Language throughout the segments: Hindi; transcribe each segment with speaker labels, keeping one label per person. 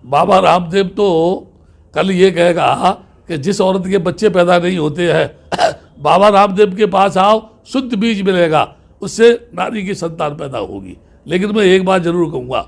Speaker 1: बाबा रामदेव तो कल ये कहेगा कि जिस औरत के बच्चे पैदा नहीं होते हैं बाबा रामदेव के पास आओ, शुद्ध बीज मिलेगा, उससे नारी की संतान पैदा होगी। लेकिन मैं एक बात जरूर कहूँगा,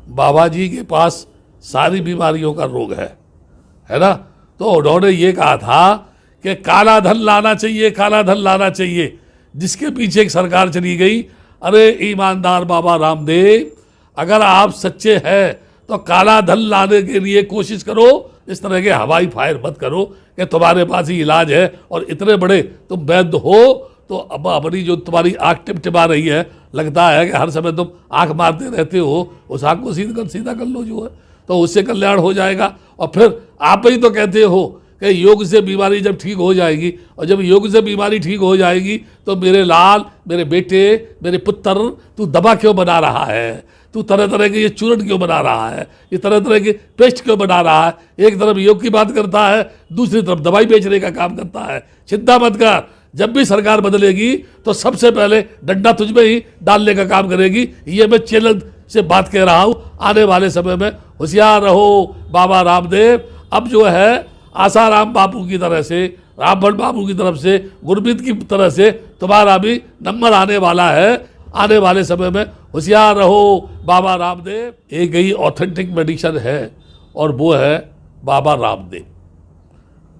Speaker 1: बाबा जी के पास सारी बीमारियों का रोग है ना। तो उन्होंने ये कहा था कि काला धन लाना चाहिए, काला धन लाना चाहिए, जिसके पीछे एक सरकार चली गई। अरे ईमानदार बाबा रामदेव, अगर आप सच्चे हैं तो काला धन लाने के लिए कोशिश करो, इस तरह के हवाई फायर मत करो कि तुम्हारे पास ही इलाज है और इतने बड़े तुम वैद्य हो। तो अब अपनी जो तुम्हारी आँख टिपटिपा रही है, लगता है कि हर समय तुम आँख मारते रहते हो, उस आँख को सीधा कर लो जो है, तो उससे कल्याण हो जाएगा। और फिर आप ही तो कहते हो कि योग से बीमारी जब ठीक हो जाएगी, और जब योग से बीमारी ठीक हो जाएगी तो मेरे लाल, मेरे बेटे, मेरे पुत्र, तू दवा क्यों बना रहा है, तू तरह तरह के ये चूर्ण क्यों बना रहा है, ये तरह तरह की पेस्ट क्यों बना रहा है। एक तरफ योग की बात करता है, दूसरी तरफ दवाई बेचने का काम करता है। चिंता मत कर, जब भी सरकार बदलेगी तो सबसे पहले डंडा तुझ में ही डालने का काम करेगी। ये मैं चैलेंज से बात कह रहा हूँ। आने वाले समय में होशियार रहो बाबा रामदेव। अब जो है आसाराम बापू की तरह से, रामभट बापू की तरफ से, गुरमीत की तरह से तुम्हारा भी नंबर आने वाला है। आने वाले समय में होशियार रहो बाबा रामदेव। एक ही ऑथेंटिक मेडिसिन है और वो है बाबा रामदेव।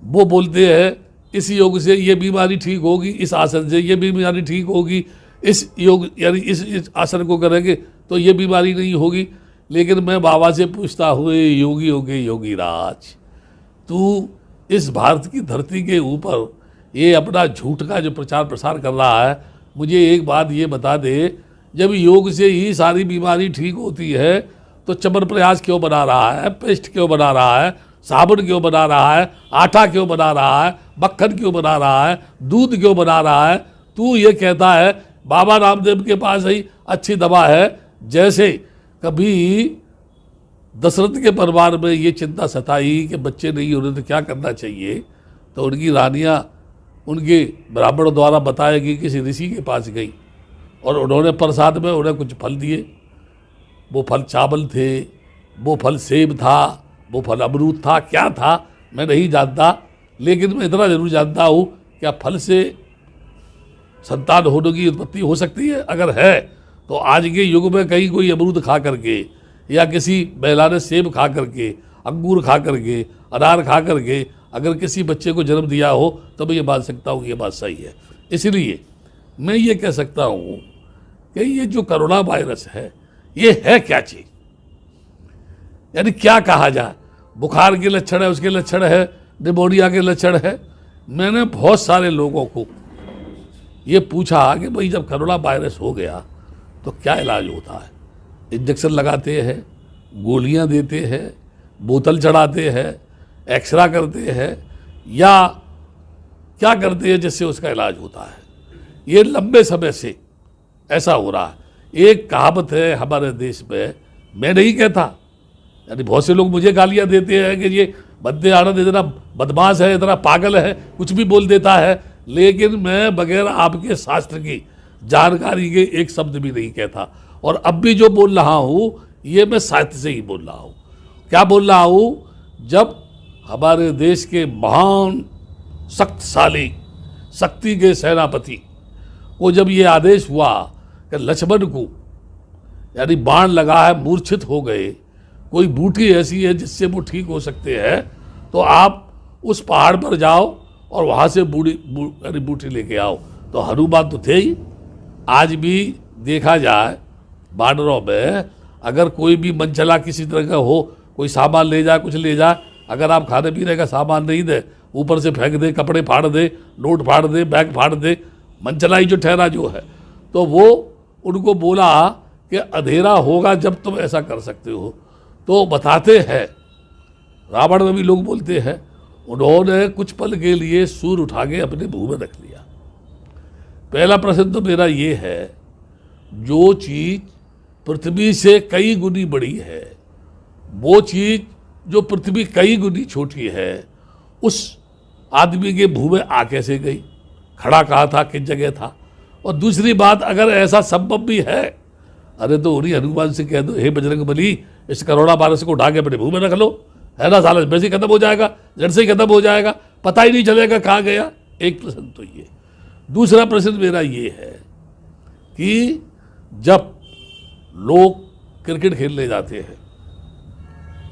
Speaker 1: वो बोलते हैं इस योग से ये बीमारी ठीक होगी, इस आसन से ये बीमारी ठीक होगी, इस योग यानी इस आसन को करेंगे तो ये बीमारी नहीं होगी। लेकिन मैं बाबा से पूछता हुए योगी हो गए योगी राज, तू इस भारत की धरती के ऊपर ये अपना झूठ का जो प्रचार प्रसार कर रहा है, मुझे एक बात ये बता दे, जब योग से ही सारी बीमारी ठीक होती है तो च्यवनप्राश क्यों बना रहा है, पेस्ट क्यों बना रहा है, साबुन क्यों बना रहा है, आटा क्यों बना रहा है, मक्खन क्यों बना रहा है, दूध क्यों बना रहा है। तू ये कहता है बाबा रामदेव के पास ही अच्छी दवा है। जैसे कभी दशरथ के परिवार में ये चिंता सताई कि बच्चे नहीं हो रहे तो क्या करना चाहिए, तो उनकी रानियां उनके ब्राह्मणों द्वारा बताया कि किसी ऋषि के पास गई और उन्होंने प्रसाद में उन्हें कुछ फल दिए। वो फल चावल थे, वो फल सेब था, वो फल अमरूद था, क्या था मैं नहीं जानता। लेकिन मैं इतना जरूर जानता हूँ, क्या फल से संतान होने की उत्पत्ति हो सकती है? अगर है तो आज के युग में कहीं कोई अमरूद खा करके या किसी महिला ने सेब खा करके, अंगूर खा करके, अनार खा करके अगर किसी बच्चे को जन्म दिया हो तो मैं ये मान सकता हूँ कि ये बात सही है। इसलिए मैं ये कह सकता हूँ कि ये जो कोरोना वायरस है ये है क्या चीज़, यानी क्या कहा जाए। बुखार के लक्षण है, उसके लक्षण है, निमोनिया के लक्षण है। मैंने बहुत सारे लोगों को ये पूछा कि भाई जब कोरोना वायरस हो गया तो क्या इलाज होता है। इंजेक्शन लगाते हैं, गोलियां देते हैं, बोतल चढ़ाते हैं, एक्सरा करते हैं, या क्या करते हैं जिससे उसका इलाज होता है। ये लंबे समय से ऐसा हो रहा है। एक कहावत है हमारे देश में, मैं नहीं कहता, यानी बहुत से लोग मुझे गालियां देते हैं कि ये बंदे आनंद इतना बदमाश है, इतना पागल है, कुछ भी बोल देता है। लेकिन मैं बगैर आपके शास्त्र की जानकारी के एक शब्द भी नहीं कहता। और अब भी जो बोल रहा हूँ ये मैं साहित्य से ही बोल रहा हूँ। क्या बोल रहा हूँ, जब हमारे देश के महान शक्तिशाली, शक्ति के सेनापति को जब ये आदेश हुआ कि लक्ष्मण को यानी बाण लगा है, मूर्छित हो गए, कोई बूटी ऐसी है जिससे वो ठीक हो सकते हैं, तो आप उस पहाड़ पर जाओ और वहाँ से बूटी लेके आओ। तो हनुमान तो थे ही। आज भी देखा जाए बानरों में अगर कोई भी मन चला किसी तरह का हो, कोई सामान ले जाए, कुछ ले जाए, अगर आप खाने पीने का सामान नहीं दे, ऊपर से फेंक दे, कपड़े फाड़ दे, नोट फाड़ दे, बैग फाड़ दे, मनचलाई जो ठहरा जो है, तो वो उनको बोला कि अंधेरा होगा जब तुम ऐसा कर सकते हो। तो बताते हैं, रावण में भी लोग बोलते हैं, उन्होंने कुछ पल के लिए सूर उठा के अपने मुंह में रख लिया। पहला प्रश्न तो मेरा ये है, जो चीज़ पृथ्वी से कई गुनी बड़ी है, वो चीज़ जो पृथ्वी कई गुनी छोटी है, उस आदमी के मुंह में आ कैसे गई, खड़ा कहाँ था, किस जगह था। और दूसरी बात, अगर ऐसा संभव भी है, अरे तो उन्हीं हनुमान से कह दो, हे बजरंग बली, इस कोरोना वायरस को उठा के अपने मुंह में रख लो, है ना, साला वैसे ही खत्म हो जाएगा, जड़ से ही खत्म हो जाएगा, पता ही नहीं चलेगा कहाँ गया। एक प्रश्न तो ये। दूसरा प्रश्न मेरा ये है कि जब लोग क्रिकेट खेलने जाते हैं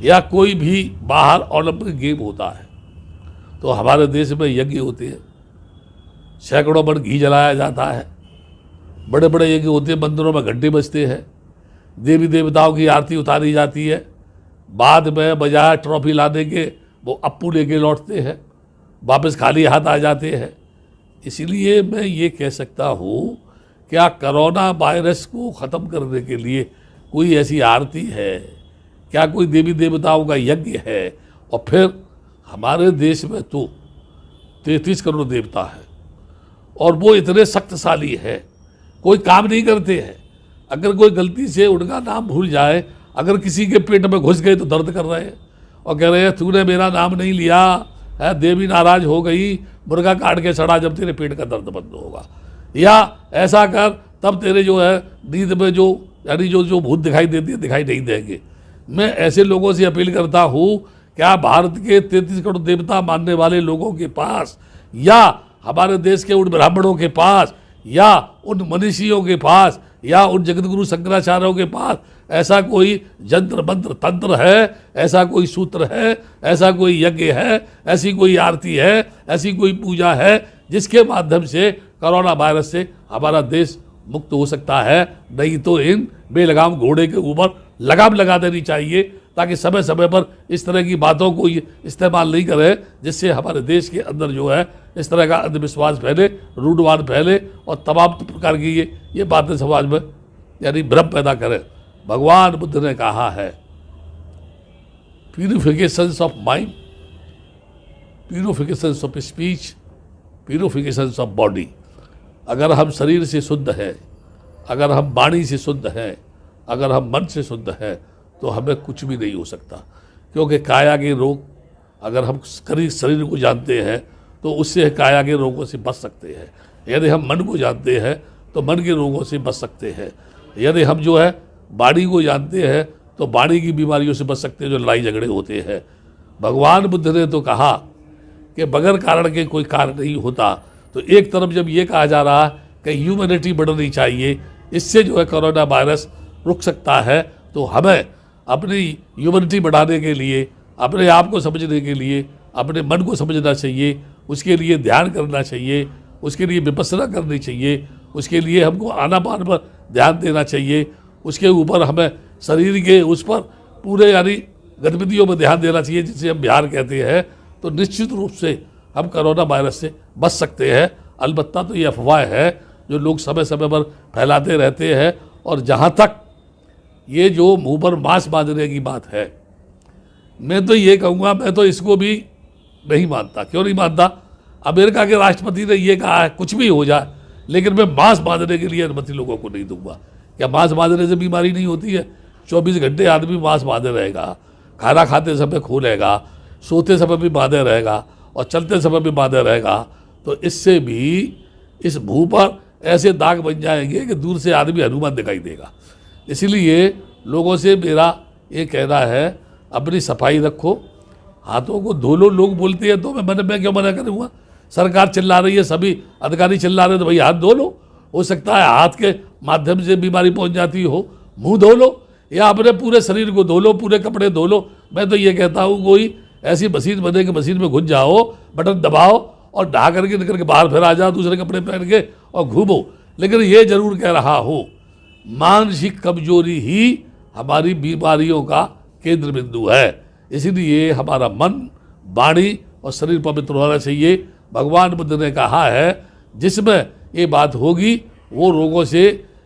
Speaker 1: या कोई भी बाहर ओलंपिक गेम होता है तो हमारे देश में यज्ञ होते हैं, सैकड़ों मन घी जलाया जाता है, बड़े बड़े यज्ञ होते हैं, मंदिरों में घंटे बजते हैं, देवी देवताओं की आरती उतारी जाती है, बाद में बजाय ट्रॉफी लाने के वो अप्पू लेके लौटते हैं, वापस खाली हाथ आ जाते हैं। इसलिए मैं ये कह सकता हूँ, क्या कोरोना वायरस को ख़त्म करने के लिए कोई ऐसी आरती है, क्या कोई देवी देवताओं का यज्ञ है? और फिर हमारे देश में तो 33 करोड़ देवता है और वो इतने शक्तिशाली है, कोई काम नहीं करते हैं। अगर कोई गलती से उनका नाम भूल जाए, अगर किसी के पेट में घुस गए तो दर्द कर रहे हैं और कह रहे हैं तूने मेरा नाम नहीं लिया है, देवी नाराज हो गई, मुर्गा काट के सड़ा जब तेरे पेट का दर्द बंद होगा, या ऐसा कर तब तेरे जो है नींद में जो यानी जो भूत दिखाई देती है दिखाई नहीं देंगे। मैं ऐसे लोगों से अपील करता हूँ, क्या भारत के 33 करोड़ देवता मानने वाले लोगों के पास या हमारे देश के उन ब्राह्मणों के पास या उन मनीषियों के पास या उन जगतगुरु शंकराचार्यों के पास ऐसा कोई जंत्र मंत्र तंत्र है, ऐसा कोई सूत्र है, ऐसा कोई यज्ञ है, ऐसी कोई आरती है, ऐसी कोई पूजा है जिसके माध्यम से कोरोना वायरस से हमारा देश मुक्त हो सकता है? नहीं तो इन बेलगाम घोड़े के ऊपर लगाम लगा देनी चाहिए, ताकि समय समय पर इस तरह की बातों को इस्तेमाल नहीं करें जिससे हमारे देश के अंदर जो है इस तरह का अंधविश्वास फैले, रूढ़वाद फैले और तमाम प्रकार की ये बातें समाज में यानी भ्रम पैदा करें। भगवान बुद्ध ने कहा है, purifications of mind, purifications of speech, purifications of body. अगर हम शरीर से शुद्ध हैं, अगर हम वाणी से शुद्ध हैं, अगर हम मन से शुद्ध हैं, तो हमें कुछ भी नहीं हो सकता। क्योंकि काया के रोग, अगर हम शरीर को जानते हैं तो उससे काया के रोगों से बच सकते हैं। यदि हम मन को जानते हैं तो मन के रोगों से बच सकते हैं। यदि हम जो है वाणी को जानते हैं तो वाणी की बीमारियों से बच सकते हैं, जो लड़ाई झगड़े होते हैं। भगवान बुद्ध ने तो कहा कि बगैर कारण के कोई कार्य नहीं होता। तो एक तरफ जब ये कहा जा रहा है कि ह्यूमैनिटी बढ़नी चाहिए, इससे जो है कोरोना वायरस रुक सकता है, तो हमें अपनी ह्यूमैनिटी बढ़ाने के लिए, अपने आप को समझने के लिए, अपने मन को समझना चाहिए, उसके लिए ध्यान करना चाहिए, उसके लिए विपස්සना करनी चाहिए, उसके लिए हमको आनापान पर ध्यान देना चाहिए, उसके ऊपर हमें शरीर के उस पर पूरे यानी गतिविधियों में ध्यान देना चाहिए, जिसे हम बिहार कहते हैं। तो निश्चित रूप से हम कोरोना वायरस से बच सकते हैं। अलबत्ता तो ये अफवाह है जो लोग समय समय पर फैलाते रहते हैं। और जहाँ तक ये जो मुंह पर मांस बांधने की बात है, मैं तो ये कहूँगा, मैं तो इसको भी नहीं मानता। क्यों नहीं मानता? अमेरिका के राष्ट्रपति ने ये कहा है कुछ भी हो जाए, लेकिन मैं मांस बांधने के लिए अनुमति लोगों को नहीं दूंगा। क्या मांस बांधने से बीमारी नहीं होती है? 24 घंटे आदमी मांस बांधे रहेगा, खाना खाते समय खोलेगा, सोते समय भी बांधे रहेगा और चलते समय भी बांधे रहेगा, तो इससे भी इस मुंह पर ऐसे दाग बन जाएंगे कि दूर से आदमी हनुमान दिखाई देगा। इसीलिए लोगों से मेरा ये कहना है, अपनी सफाई रखो, हाथों को धो लो। लोग बोलते हैं तो मैं क्यों मना करूँगा? सरकार चिल्ला रही है, सभी अधिकारी चिल्ला रहे हैं, तो भाई हाथ धो लो। हो सकता है हाथ के माध्यम से बीमारी पहुंच जाती हो, मुंह धो लो या अपने पूरे शरीर को धो लो, पूरे कपड़े धो लो। मैं तो ये कहता हूँ कोई ऐसी मशीन बने कि मशीन में घुस जाओ, बटन दबाओ और ढहा करके निकल के बाहर फिर आ जाओ दूसरे कपड़े पहन के और घूमो। लेकिन ये जरूर कह रहा हूँ, मानसिक कमजोरी ही हमारी बीमारियों का केंद्र बिंदु है। इसीलिए हमारा मन, वाणी और शरीर पवित्र होना चाहिए। भगवान बुद्ध ने कहा है, जिसमें ये बात होगी वो रोगों से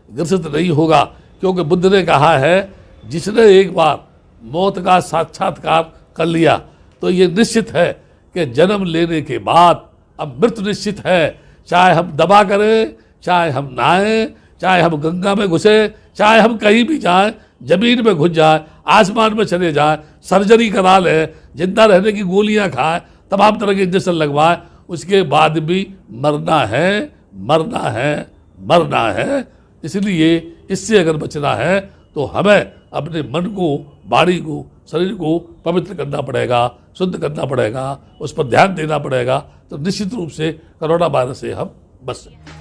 Speaker 1: ग्रसित नहीं होगा। क्योंकि बुद्ध ने कहा है, जिसने एक बार मौत का साक्षात्कार कर लिया तो ये निश्चित है कि जन्म लेने के बाद अब मृत्यु निश्चित है। चाहे हम दबा करें, चाहे हम नहाएं, चाहे हम गंगा में घुसे, चाहे हम कहीं भी जाएं, जमीन में घुस जाए, आसमान में चले जाए, सर्जरी करा लें, जिंदा रहने की गोलियां खाएं, तमाम तरह के इंजेक्शन लगवाएं, उसके बाद भी मरना है, मरना है, मरना है। इसलिए इससे अगर बचना है तो हमें अपने मन को, वाणी को, शरीर को पवित्र करना पड़ेगा, शुद्ध करना पड़ेगा, उस पर ध्यान देना पड़ेगा, तो निश्चित रूप से कोरोना वायरस से हम बच सकते हैं।